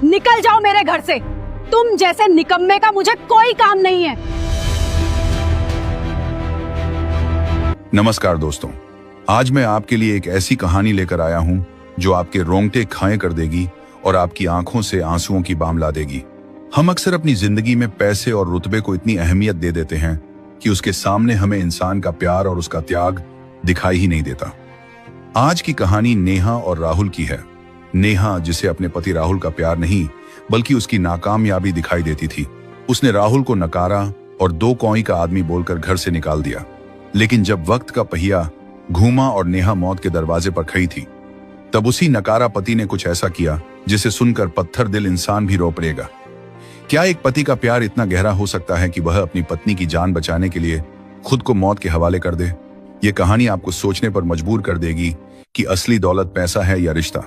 निकल जाओ मेरे घर से। तुम जैसे निकम्मे का मुझे कोई काम नहीं है। नमस्कार दोस्तों, आज मैं आपके लिए एक ऐसी कहानी लेकर आया हूं जो आपके रोंगटे खड़े कर देगी और आपकी आंखों से आंसुओं की बाम ला देगी। हम अक्सर अपनी जिंदगी में पैसे और रुतबे को इतनी अहमियत दे देते हैं कि उसके सामने हमें इंसान का प्यार और उसका त्याग दिखाई ही नहीं देता। आज की कहानी नेहा और राहुल की है। नेहा, जिसे अपने पति राहुल का प्यार नहीं बल्कि उसकी नाकामयाबी दिखाई देती थी, उसने राहुल को नकारा और 2 कौड़ी का आदमी बोलकर घर से निकाल दिया। लेकिन जब वक्त का पहिया घूमा और नेहा मौत के दरवाजे पर खड़ी थी, तब उसी नकारा पति ने कुछ ऐसा किया जिसे सुनकर पत्थर दिल इंसान भी रो पड़ेगा। क्या एक पति का प्यार इतना गहरा हो सकता है कि वह अपनी पत्नी की जान बचाने के लिए खुद को मौत के हवाले कर दे? यह कहानी आपको सोचने पर मजबूर कर देगी कि असली दौलत पैसा है या रिश्ता।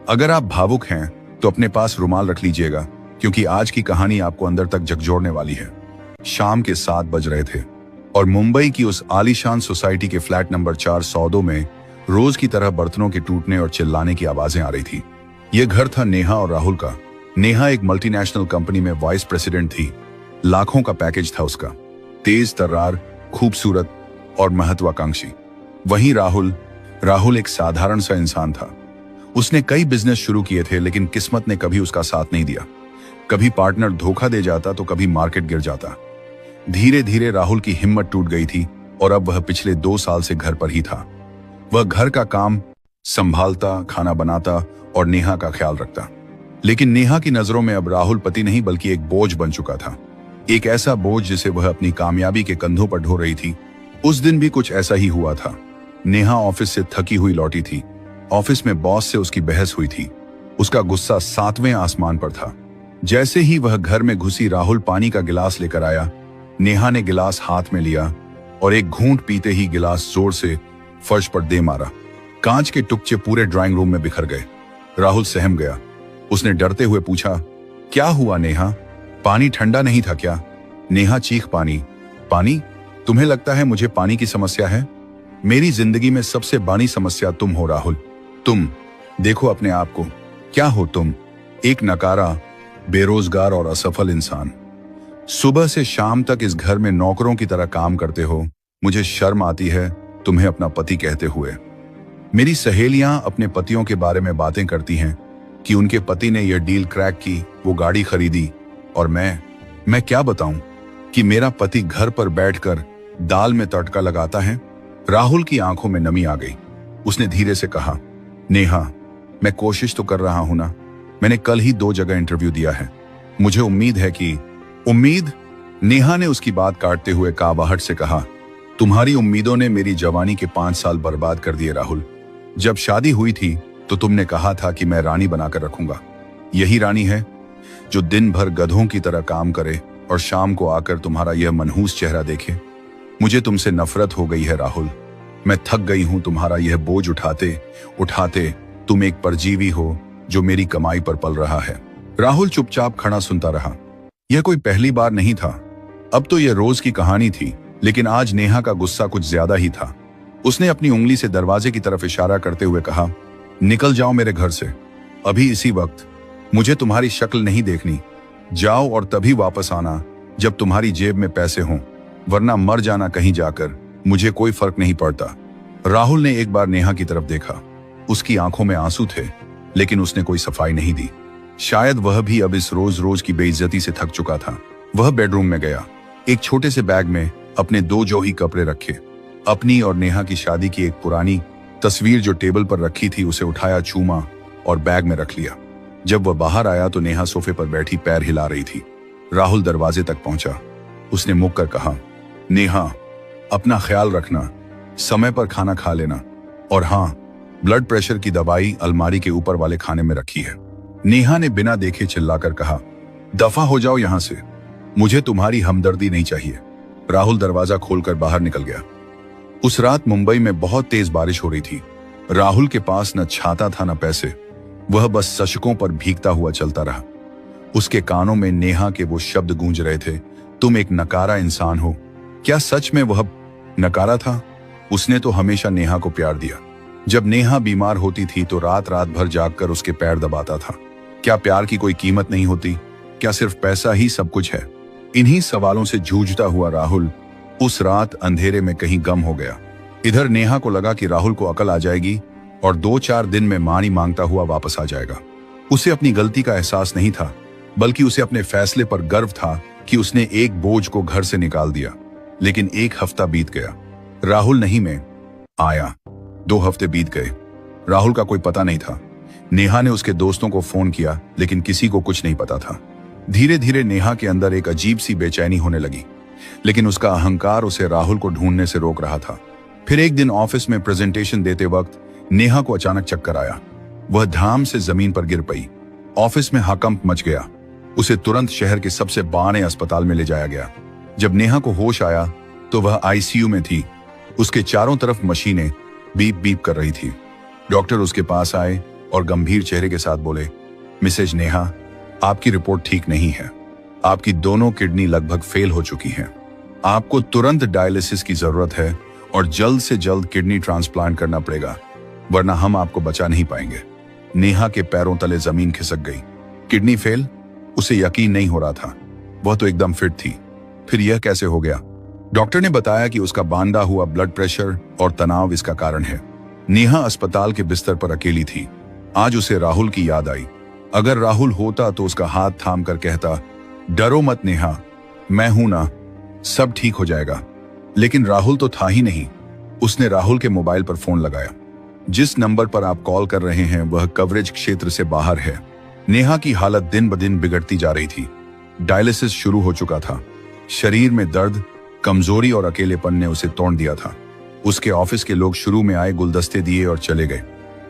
अगर आप भावुक हैं तो अपने पास रुमाल रख लीजिएगा, क्योंकि आज की कहानी आपको अंदर तक झकझोरने वाली है। शाम के 7 बज रहे थे और मुंबई की उस आलीशान सोसाइटी के फ्लैट नंबर 402 में रोज की तरह बर्तनों के टूटने और चिल्लाने की आवाजें आ रही थी। यह घर था नेहा और राहुल का। नेहा एक मल्टीनेशनल कंपनी में वाइस प्रेसिडेंट थी। लाखों का पैकेज था उसका, तेज तर्रार, खूबसूरत और महत्वाकांक्षी। वहीं राहुल एक साधारण सा इंसान था। उसने कई बिजनेस शुरू किए थे, लेकिन किस्मत ने कभी उसका साथ नहीं दिया। कभी पार्टनर धोखा दे जाता तो कभी मार्केट गिर जाता। धीरे धीरे राहुल की हिम्मत टूट गई थी और अब वह पिछले 2 साल से घर पर ही था। वह घर का काम संभालता, खाना बनाता और नेहा का ख्याल रखता। लेकिन नेहा की नजरों में अब राहुल पति नहीं बल्कि एक बोझ बन चुका था। एक ऐसा बोझ जिसे वह अपनी कामयाबी के कंधों पर ढो रही थी। उस दिन भी कुछ ऐसा ही हुआ था। नेहा ऑफिस से थकी हुई लौटी थी। ऑफिस में बॉस से उसकी बहस हुई थी। उसका गुस्सा 7वें आसमान पर था। जैसे ही वह घर में घुसी, राहुल पानी का गिलास लेकर आया। नेहा ने गिलास हाथ में लिया और एक घूंट पीते ही गिलास जोर से फर्श पर दे मारा। कांच के टुकड़े पूरे ड्राइंग रूम में बिखर गए। राहुल सहम गया। उसने डरते हुए पूछा, क्या हुआ नेहा? पानी ठंडा नहीं था क्या? नेहा चीख, पानी? तुम्हें लगता है मुझे पानी की समस्या है? मेरी जिंदगी में सबसे बड़ी समस्या तुम हो राहुल। तुम देखो अपने आप को। क्या हो तुम? एक नकारा, बेरोजगार और असफल इंसान। सुबह से शाम तक इस घर में नौकरों की तरह काम करते हो। मुझे शर्म आती है तुम्हें अपना पति कहते हुए। मेरी सहेलियां अपने पतियों के बारे में बातें करती हैं कि उनके पति ने यह डील क्रैक की, वो गाड़ी खरीदी, और मैं क्या बताऊं कि मेरा पति घर पर बैठकर दाल में तड़का लगाता है। राहुल की आंखों में नमी आ गई। उसने धीरे से कहा, नेहा, मैं कोशिश तो कर रहा हूं ना। मैंने कल ही 2 जगह इंटरव्यू दिया है। मुझे उम्मीद है कि उम्मीद? नेहा ने उसकी बात काटते हुए काबाहट से कहा, तुम्हारी उम्मीदों ने मेरी जवानी के 5 साल बर्बाद कर दिए राहुल। जब शादी हुई थी तो तुमने कहा था कि मैं रानी बनाकर रखूंगा। यही रानी है जो दिन भर गधों की तरह काम करे और शाम को आकर तुम्हारा यह मनहूस चेहरा देखे। मुझे तुमसे नफरत हो गई है राहुल। मैं थक गई हूं तुम्हारा यह बोझ उठाते। तुम एक परजीवी हो जो मेरी कमाई पर पल रहा है। राहुल चुपचाप खड़ा सुनता रहा। यह कोई पहली बार नहीं था, अब तो यह रोज की कहानी थी। लेकिन आज नेहा का गुस्सा कुछ ज्यादा ही था। उसने अपनी उंगली से दरवाजे की तरफ इशारा करते हुए कहा, निकल जाओ मेरे घर से, अभी इसी वक्त। मुझे तुम्हारी शक्ल नहीं देखनी। जाओ और तभी वापस आना जब तुम्हारी जेब में पैसे हों, वरना मर जाना कहीं जाकर, मुझे कोई फर्क नहीं पड़ता। राहुल ने एक बार नेहा की तरफ देखा। उसकी आंखों में आंसू थे, लेकिन उसने कोई सफाई नहीं दी। शायद वह भी अब इस रोज की बेइज्जती से थक चुका था। वह बेडरूम में गया। एक छोटे से बैग में अपने 2 जोड़ी कपड़े रखे। अपनी और नेहा की शादी की एक पुरानी तस्वीर जो टेबल पर रखी थी उसे उठाया, चूमा और बैग में रख लिया। जब वह बाहर आया तो नेहा सोफे पर बैठी पैर हिला रही थी। राहुल दरवाजे तक पहुंचा। उसने मुड़ कर कहा, नेहा, अपना ख्याल रखना, समय पर खाना खा लेना, और हाँ, ब्लड प्रेशर की दवाई अलमारी के ऊपर वाले खाने में रखी है। नेहा ने बिना देखे चिल्लाकर कहा, दफा हो जाओ यहां से, मुझे तुम्हारी हमदर्दी नहीं चाहिए। राहुल दरवाजा खोलकर बाहर निकल गया। उस रात मुंबई में बहुत तेज बारिश हो रही थी। राहुल के पास न छाता था न पैसे। वह बस सड़कों पर भीगता हुआ चलता रहा। उसके कानों में नेहा के वो शब्द गूंज रहे थे, तुम एक नकारा इंसान हो। क्या सच में वह नकारा था? उसने तो हमेशा नेहा को प्यार दिया। जब नेहा बीमार होती थी तो रात रात भर जागकर उसके पैर दबाता था। क्या प्यार की कोई कीमत नहीं होती? क्या सिर्फ पैसा ही सब कुछ है? इन्हीं सवालों से जूझता हुआ राहुल उस रात अंधेरे में कहीं गम हो गया। इधर नेहा को लगा कि राहुल को अकल आ जाएगी और 2-4 दिन में मानी मांगता हुआ वापस आ जाएगा। उसे अपनी गलती का एहसास नहीं था, बल्कि उसे अपने फैसले पर गर्व था कि उसने एक बोझ को घर से निकाल दिया। लेकिन 1 हफ्ता बीत गया, राहुल नहीं में आया। 2 हफ्ते बीत गए, राहुल का कोई पता नहीं था। नेहा ने उसके दोस्तों को फोन किया, लेकिन किसी को कुछ नहीं पता था। धीरे धीरे नेहा के अंदर एक अजीब सी बेचैनी होने लगी, लेकिन उसका अहंकार उसे राहुल को ढूंढने से रोक रहा था। फिर एक दिन ऑफिस में प्रेजेंटेशन देते वक्त नेहा को अचानक चक्कर आया। वह धाम से जमीन पर गिर पई। ऑफिस में हड़कंप मच गया। उसे तुरंत शहर के सबसे बड़े अस्पताल में ले जाया गया। जब नेहा को होश आया तो वह आईसीयू में थी। उसके चारों तरफ मशीनें बीप बीप कर रही थी। डॉक्टर उसके पास आए और गंभीर चेहरे के साथ बोले, मिसेज नेहा, आपकी रिपोर्ट ठीक नहीं है। आपकी दोनों किडनी लगभग फेल हो चुकी हैं। आपको तुरंत डायलिसिस की जरूरत है और जल्द से जल्द किडनी ट्रांसप्लांट करना पड़ेगा, वरना हम आपको बचा नहीं पाएंगे। नेहा के पैरों तले जमीन खिसक गई। Kidney fail? उसे यकीन नहीं हो रहा था। वह तो एकदम फिट थी। फिर यह कैसे हो गया? डॉक्टर ने बताया कि उसका बांधा हुआ ब्लड प्रेशर और तनाव इसका कारण है। नेहा अस्पताल के बिस्तर पर अकेली थी। आज उसे राहुल की याद आई। अगर राहुल होता तो उसका हाथ थाम कर कहता, डरो मत नेहा, मैं हूं ना, सब ठीक हो जाएगा। लेकिन राहुल तो था ही नहीं। उसने राहुल के मोबाइल पर फोन लगाया। जिस नंबर पर आप कॉल कर रहे हैं वह कवरेज क्षेत्र से बाहर है। नेहा की हालत दिन ब दिन बिगड़ती जा रही थी। डायलिसिस शुरू हो चुका था। शरीर में दर्द, कमजोरी और अकेलेपन ने उसे तोड़ दिया था। उसके ऑफिस के लोग शुरू में आए, गुलदस्ते दिए और चले गए।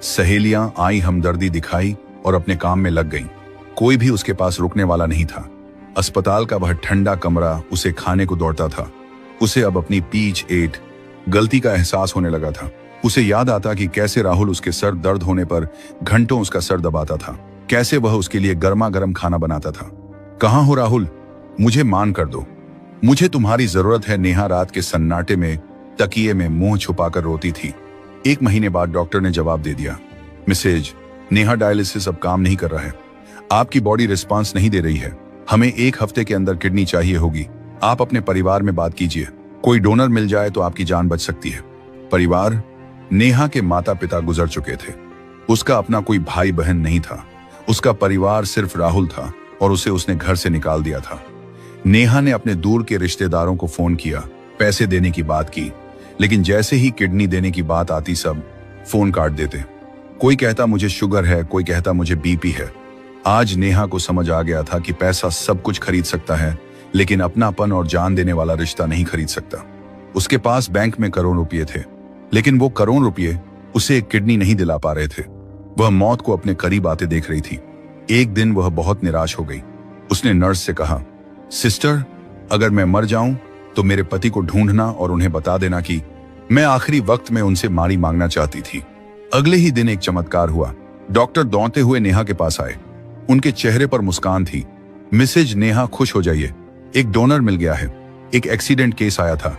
सहेलियां आई, हमदर्दी दिखाई और अपने काम में लग गईं। कोई भी उसके पास रुकने वाला नहीं था। अस्पताल का वह ठंडा कमरा उसे खाने को दौड़ता था। उसे अब अपनी पीठ एट गलती का एहसास होने लगा था। उसे याद आता कि कैसे राहुल उसके सर दर्द होने पर घंटों उसका सर दबाता था, कैसे वह उसके लिए गर्मा गर्म खाना बनाता था। कहाँ हो राहुल? मुझे मान कर दो, मुझे तुम्हारी जरूरत है। नेहा रात के सन्नाटे में तकिए में मुंह छुपाकर रोती थी। 1 महीने बाद डॉक्टर ने जवाब दे दिया, मिसेज नेहा, डायलिसिस अब काम नहीं कर रहा है। आपकी बॉडी रिस्पांस नहीं दे रही है। हमें 1 हफ्ते के अंदर किडनी चाहिए होगी। आप अपने परिवार में बात कीजिए, कोई डोनर मिल जाए तो आपकी जान बच सकती है। परिवार? नेहा के माता पिता गुजर चुके थे। उसका अपना कोई भाई बहन नहीं था। उसका परिवार सिर्फ राहुल था और उसे उसने घर से निकाल दिया था। नेहा ने अपने दूर के रिश्तेदारों को फोन किया, पैसे देने की बात की, लेकिन जैसे ही किडनी देने की बात आती सब फोन काट देते। कोई कहता मुझे शुगर है, कोई कहता मुझे बीपी है। आज नेहा को समझ आ गया था कि पैसा सब कुछ खरीद सकता है, लेकिन अपनापन और जान देने वाला रिश्ता नहीं खरीद सकता। उसके पास बैंक में करोड़ रुपये थे, लेकिन वो करोड़ रुपये उसे एक किडनी नहीं दिला पा रहे थे। वह मौत को अपने करीब आते देख रही थी। एक दिन वह बहुत निराश हो गई। उसने नर्स से कहा, सिस्टर, अगर मैं मर जाऊं तो मेरे पति को ढूंढना और उन्हें बता देना कि मैं आखिरी वक्त में उनसे मारी मांगना चाहती थी। अगले ही दिन एक चमत्कार हुआ। डॉक्टर दौड़ते हुए नेहा के पास आए। उनके चेहरे पर मुस्कान थी। मिसेज नेहा, खुश हो जाइए, एक डोनर मिल गया है। एक एक्सीडेंट केस आया था,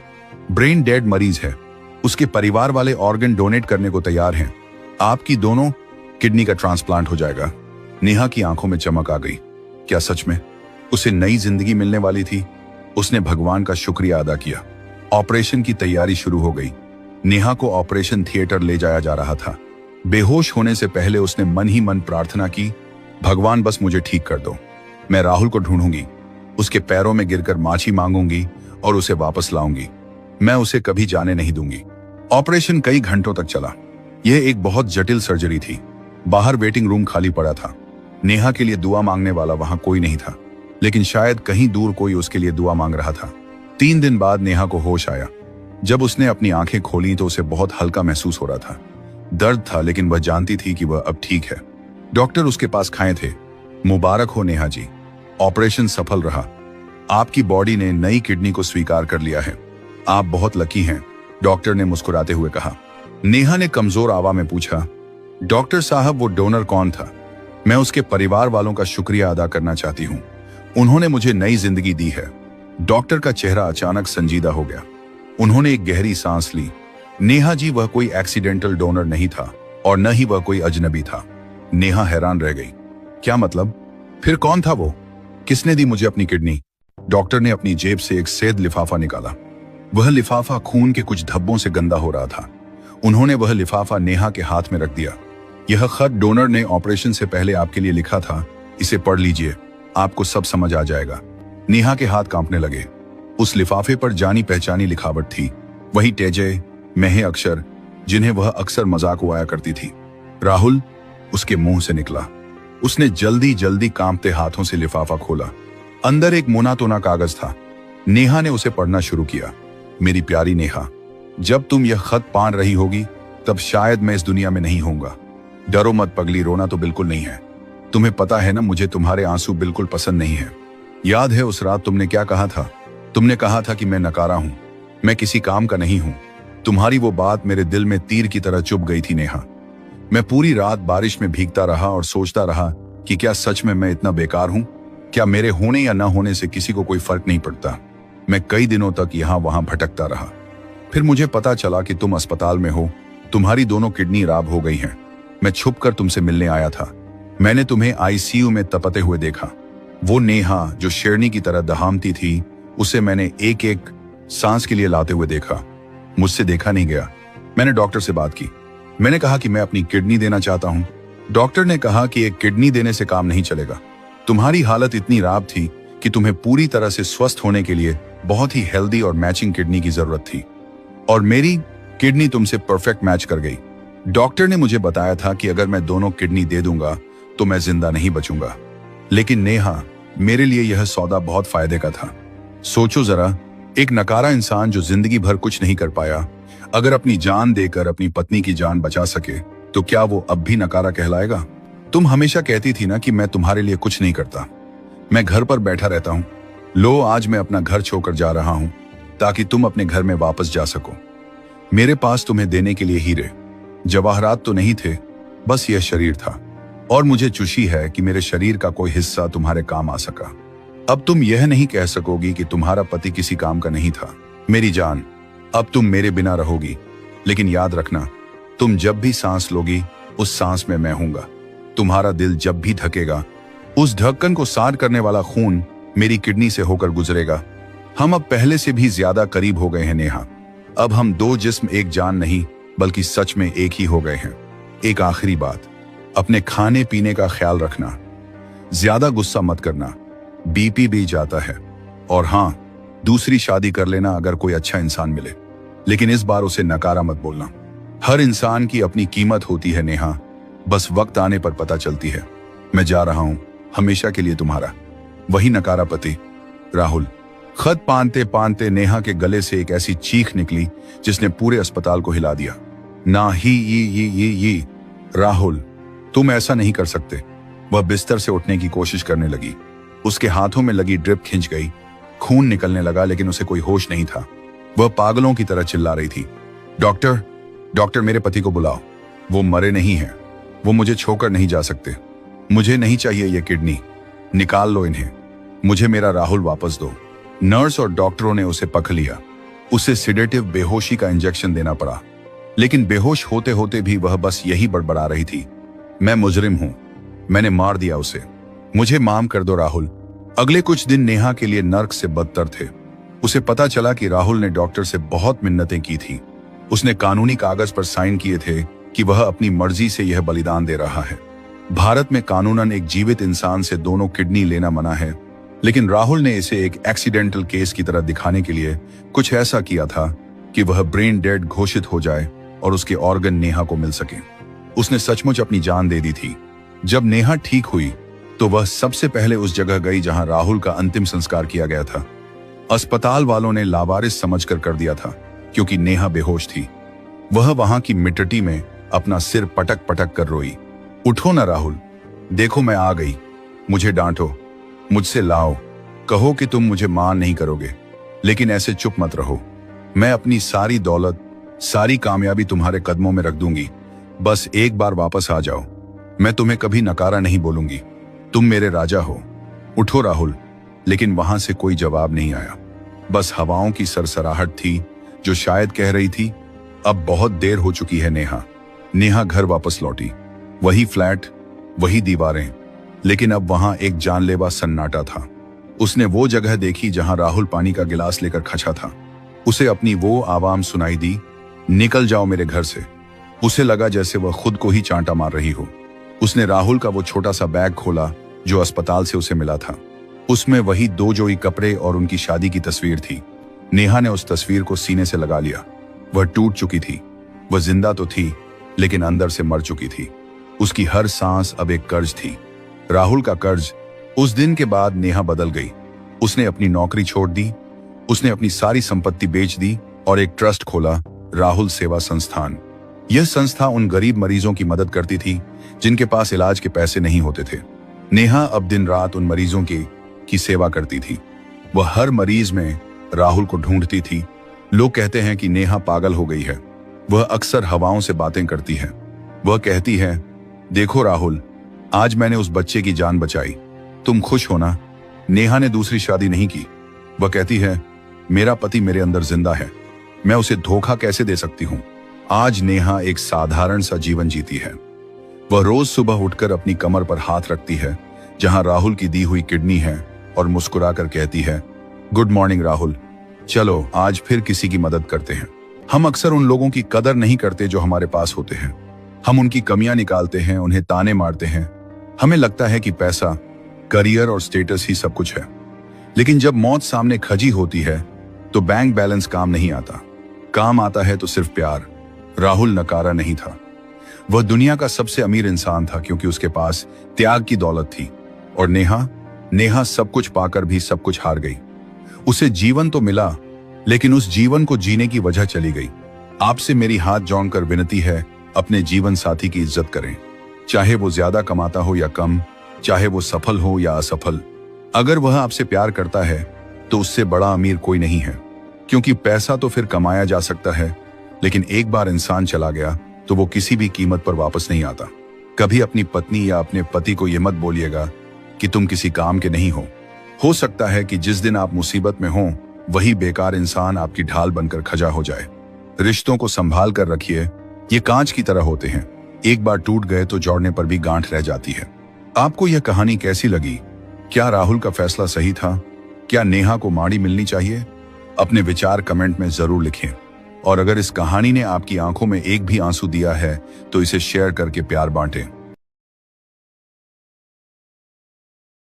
ब्रेन डेड मरीज है। उसके परिवार वाले ऑर्गन डोनेट करने को तैयार हैं। आपकी दोनों किडनी का ट्रांसप्लांट हो जाएगा। नेहा की आंखों में चमक आ गई। क्या सच में उसे नई जिंदगी मिलने वाली थी? उसने भगवान का शुक्रिया अदा किया। ऑपरेशन की तैयारी शुरू हो गई। नेहा को ऑपरेशन थिएटर ले जाया जा रहा था। बेहोश होने से पहले उसने मन ही मन प्रार्थना की, भगवान बस मुझे ठीक कर दो। मैं राहुल को ढूंढूंगी, उसके पैरों में गिरकर माफी मांगूंगी और उसे वापस लाऊंगी। मैं उसे कभी जाने नहीं दूंगी। ऑपरेशन कई घंटों तक चला। यह एक बहुत जटिल सर्जरी थी। बाहर वेटिंग रूम खाली पड़ा था। नेहा के लिए दुआ मांगने वाला वहां कोई नहीं था, लेकिन शायद कहीं दूर कोई उसके लिए दुआ मांग रहा था। 3 दिन बाद नेहा को होश आया। जब उसने अपनी आंखें खोली तो उसे बहुत हल्का महसूस हो रहा था। दर्द था, लेकिन वह जानती थी कि वह अब ठीक है। डॉक्टर उसके पास खाए थे। मुबारक हो नेहा जी, ऑपरेशन सफल रहा। आपकी बॉडी ने नई किडनी को स्वीकार कर लिया है। आप बहुत लकी हैं, डॉक्टर ने मुस्कुराते हुए कहा। नेहा ने कमजोर आवाज में पूछा, डॉक्टर साहब, वो डोनर कौन था? मैं उसके परिवार वालों का शुक्रिया अदा करना चाहती हूँ। उन्होंने मुझे नई जिंदगी दी है। डॉक्टर का चेहरा अचानक संजीदा हो गया। उन्होंने एक गहरी सांस ली। नेहा जी, वह कोई एक्सीडेंटल डोनर नहीं था और न ही वह कोई अजनबी था। नेहा हैरान रह गई। क्या मतलब? फिर कौन था वो? किसने दी मुझे अपनी किडनी? डॉक्टर ने अपनी जेब से एक सफेद लिफाफा निकाला। वह लिफाफा खून के कुछ धब्बों से गंदा हो रहा था। उन्होंने वह लिफाफा नेहा के हाथ में रख दिया। यह खत डोनर ने ऑपरेशन से पहले आपके लिए लिखा था, इसे पढ़ लीजिए, आपको सब समझ आ जाएगा। नेहा के हाथ कांपने लगे। उस लिफाफे पर जानी पहचानी लिखावट थी, वही तेजय मेहे अक्षर जिन्हें वह अक्सर मजाक उड़ाया करती थी। राहुल, उसके मुंह से निकला। उसने जल्दी जल्दी कांपते हाथों से लिफाफा खोला। अंदर एक मोनातोना कागज था। नेहा ने उसे पढ़ना शुरू किया। मेरी प्यारी नेहा, जब तुम यह खत पढ़ रही होगी तब शायद मैं इस दुनिया में नहीं होऊंगा। डरो मत पगली, रोना तो बिल्कुल नहीं है। तुम्हें पता है ना, मुझे तुम्हारे आंसू बिल्कुल पसंद नहीं है। याद है उस रात तुमने क्या कहा था? तुमने कहा था कि मैं नकारा हूं, मैं किसी काम का नहीं हूं। तुम्हारी वो बात मेरे दिल में तीर की तरह चुभ गई थी नेहा। मैं पूरी रात बारिश में भीगता रहा और सोचता रहा कि क्या सच में मैं इतना बेकार हूं? क्या मेरे होने या न होने से किसी को कोई फर्क नहीं पड़ता? मैं कई दिनों तक यहां वहां भटकता रहा। फिर मुझे पता चला कि तुम अस्पताल में हो, तुम्हारी दोनों किडनी खराब हो गई हैं। मैं छुपकर तुमसे मिलने आया था। मैंने तुम्हें आईसीयू में तपते हुए देखा। वो नेहा जो शेरनी की तरह दहामती थी, उसे मैंने एक एक सांस के लिए लाते हुए देखा। मुझसे देखा नहीं गया। मैंने डॉक्टर से बात की। मैंने कहा कि मैं अपनी किडनी देना चाहता हूं। डॉक्टर ने कहा कि एक किडनी देने से काम नहीं चलेगा। तुम्हारी हालत इतनी खराब थी कि तुम्हें पूरी तरह से स्वस्थ होने के लिए बहुत ही हेल्दी और मैचिंग किडनी की जरूरत थी, और मेरी किडनी तुमसे परफेक्ट मैच कर गई। डॉक्टर ने मुझे बताया था कि अगर मैं दोनों किडनी दे दूंगा तो मैं जिंदा नहीं बचूंगा। लेकिन नेहा, मेरे लिए यह सौदा बहुत फायदे का था। सोचो जरा, एक नकारा इंसान जो जिंदगी भर कुछ नहीं कर पाया, अगर अपनी जान देकर अपनी पत्नी की जान बचा सके तो क्या वो अब भी नकारा कहलाएगा? तुम हमेशा कहती थी ना कि मैं तुम्हारे लिए कुछ नहीं करता, मैं घर पर बैठा रहता हूं। लो, आज मैं अपना घर छोड़कर जा रहा हूं ताकि तुम अपने घर में वापस जा सको। मेरे पास तुम्हें देने के लिए हीरे जवाहरात तो नहीं थे, बस यह शरीर था, और मुझे खुशी है कि मेरे शरीर का कोई हिस्सा तुम्हारे काम आ सका। अब तुम यह नहीं कह सकोगी कि तुम्हारा पति किसी काम का नहीं था। मेरी जान, अब तुम मेरे बिना रहोगी, लेकिन याद रखना, तुम जब भी सांस लोगी उस सांस में मैं हूंगा। तुम्हारा दिल जब भी धकेगा, उस धड़कन को सार करने वाला खून मेरी किडनी से होकर गुजरेगा। हम अब पहले से भी ज्यादा करीब हो गए हैं नेहा। अब हम दो जिस्म एक जान नहीं बल्कि सच में एक ही हो गए हैं। एक आखिरी बात, अपने खाने पीने का ख्याल रखना, ज्यादा गुस्सा मत करना, बीपी भी जाता है। और हाँ, दूसरी शादी कर लेना अगर कोई अच्छा इंसान मिले, लेकिन इस बार उसे नकारा मत बोलना। हर इंसान की अपनी कीमत होती है नेहा, बस वक्त आने पर पता चलती है। मैं जा रहा हूं, हमेशा के लिए तुम्हारा वही नकारा पति, राहुल। खत पानते पानते नेहा के गले से एक ऐसी चीख निकली जिसने पूरे अस्पताल को हिला दिया। ना ही ये राहुल, तुम ऐसा नहीं कर सकते। वह बिस्तर से उठने की कोशिश करने लगी। उसके हाथों में लगी ड्रिप खिंच गई, खून निकलने लगा, लेकिन उसे कोई होश नहीं था। वह पागलों की तरह चिल्ला रही थी, डॉक्टर, डॉक्टर, मेरे पति को बुलाओ, वो मरे नहीं हैं, वो मुझे छोड़कर नहीं जा सकते। मुझे नहीं चाहिए ये किडनी, निकाल लो इन्हें, मुझे मेरा राहुल वापस दो। नर्स और डॉक्टरों ने उसे पकड़ लिया। उसे सिडेटिव बेहोशी का इंजेक्शन देना पड़ा, लेकिन बेहोश होते होते भी वह बस यही बड़बड़ा रही थी, मैं मुजरिम हूं, मैंने मार दिया उसे, मुझे माफ कर दो राहुल। अगले कुछ दिन नेहा के लिए नर्क से बदतर थे। उसे पता चला कि राहुल ने डॉक्टर से बहुत मिन्नतें की थी। उसने कानूनी कागज पर साइन किए थे कि वह अपनी मर्जी से यह बलिदान दे रहा है। भारत में कानूनन एक जीवित इंसान से दोनों किडनी लेना मना है, लेकिन राहुल ने इसे एक एक्सीडेंटल केस की तरह दिखाने के लिए कुछ ऐसा किया था कि वह ब्रेन डेड घोषित हो जाए और उसके ऑर्गन नेहा को मिल सके। उसने सचमुच अपनी जान दे दी थी। जब नेहा ठीक हुई तो वह सबसे पहले उस जगह गई जहां राहुल का अंतिम संस्कार किया गया था। अस्पताल वालों ने लावारिस समझकर कर दिया था क्योंकि नेहा बेहोश थी। वह वहां की मिट्टी में अपना सिर पटक पटक कर रोई। उठो ना राहुल, देखो मैं आ गई, मुझे डांटो, मुझसे लाओ, कहो कि तुम मुझे मान नहीं करोगे, लेकिन ऐसे चुप मत रहो। मैं अपनी सारी दौलत, सारी कामयाबी तुम्हारे कदमों में रख दूंगी, बस एक बार वापस आ जाओ। मैं तुम्हें कभी नकारा नहीं बोलूंगी, तुम मेरे राजा हो। उठो राहुल। लेकिन वहां से कोई जवाब नहीं आया, बस हवाओं की सरसराहट थी जो शायद कह रही थी, अब बहुत देर हो चुकी है नेहा। नेहा घर वापस लौटी। वही फ्लैट, वही दीवारें, लेकिन अब वहां एक जानलेवा सन्नाटा था। उसने वो जगह देखी जहां राहुल पानी का गिलास लेकर खचा था। उसे अपनी वो आवाम सुनाई दी, निकल जाओ मेरे घर से। उसे लगा जैसे वह खुद को ही चांटा मार रही हो। उसने राहुल का वो छोटा सा बैग खोला जो अस्पताल से उसे मिला था। उसमें वही 2 जोड़ी कपड़े और उनकी शादी की तस्वीर थी। नेहा ने उस तस्वीर को सीने से लगा लिया। वह टूट चुकी थी। वह जिंदा तो थी, लेकिन अंदर से मर चुकी थी। उसकी हर सांस अब एक कर्ज थी, राहुल का कर्ज। उस दिन के बाद नेहा बदल गई। उसने अपनी नौकरी छोड़ दी, उसने अपनी सारी संपत्ति बेच दी और एक ट्रस्ट खोला, राहुल सेवा संस्थान। यह संस्था उन गरीब मरीजों की मदद करती थी जिनके पास इलाज के पैसे नहीं होते थे। नेहा अब दिन रात उन मरीजों की सेवा करती थी। वह हर मरीज में राहुल को ढूंढती थी। लोग कहते हैं कि नेहा पागल हो गई है। वह अक्सर हवाओं से बातें करती है। वह कहती है, देखो राहुल, आज मैंने उस बच्चे की जान बचाई, तुम खुश हो ना? नेहा ने दूसरी शादी नहीं की। वह कहती है, मेरा पति मेरे अंदर जिंदा है, मैं उसे धोखा कैसे दे सकती हूं? आज नेहा एक साधारण सा जीवन जीती है। वह रोज सुबह उठकर अपनी कमर पर हाथ रखती है जहां राहुल की दी हुई किडनी है और मुस्कुराकर कहती है, गुड मॉर्निंग राहुल, चलो आज फिर किसी की मदद करते हैं। हम अक्सर उन लोगों की कदर नहीं करते जो हमारे पास होते हैं। हम उनकी कमियां निकालते हैं, उन्हें ताने मारते हैं। हमें लगता है कि पैसा, करियर और स्टेटस ही सब कुछ है। लेकिन जब मौत सामने खजी होती है तो बैंक बैलेंस काम नहीं आता। काम आता है तो सिर्फ प्यार। राहुल नकारा नहीं था। वह दुनिया का सबसे अमीर इंसान था क्योंकि उसके पास त्याग की दौलत थी। और नेहा सब कुछ पाकर भी सब कुछ हार गई। उसे जीवन तो मिला, लेकिन उस जीवन को जीने की वजह चली गई। आपसे मेरी हाथ जोड़कर विनती है, अपने जीवन साथी की इज्जत करें, चाहे वो ज्यादा कमाता हो या कम, चाहे वो सफल हो या असफल। अगर वह आपसे प्यार करता है तो उससे बड़ा अमीर कोई नहीं है, क्योंकि पैसा तो फिर कमाया जा सकता है, लेकिन एक बार इंसान चला गया तो वो किसी भी कीमत पर वापस नहीं आता। कभी अपनी पत्नी या अपने पति को यह मत बोलिएगा कि तुम किसी काम के नहीं हो सकता है कि जिस दिन आप मुसीबत में हो वही बेकार इंसान आपकी ढाल बनकर खजा हो जाए। रिश्तों को संभाल कर रखिए, ये कांच की तरह होते हैं, एक बार टूट गए तो जोड़ने पर भी गांठ रह जाती है। आपको यह कहानी कैसी लगी? क्या राहुल का फैसला सही था? क्या नेहा को माड़ी मिलनी चाहिए? अपने विचार कमेंट में जरूर लिखें। और अगर इस कहानी ने आपकी आंखों में एक भी आंसू दिया है तो इसे शेयर करके प्यार बांटें।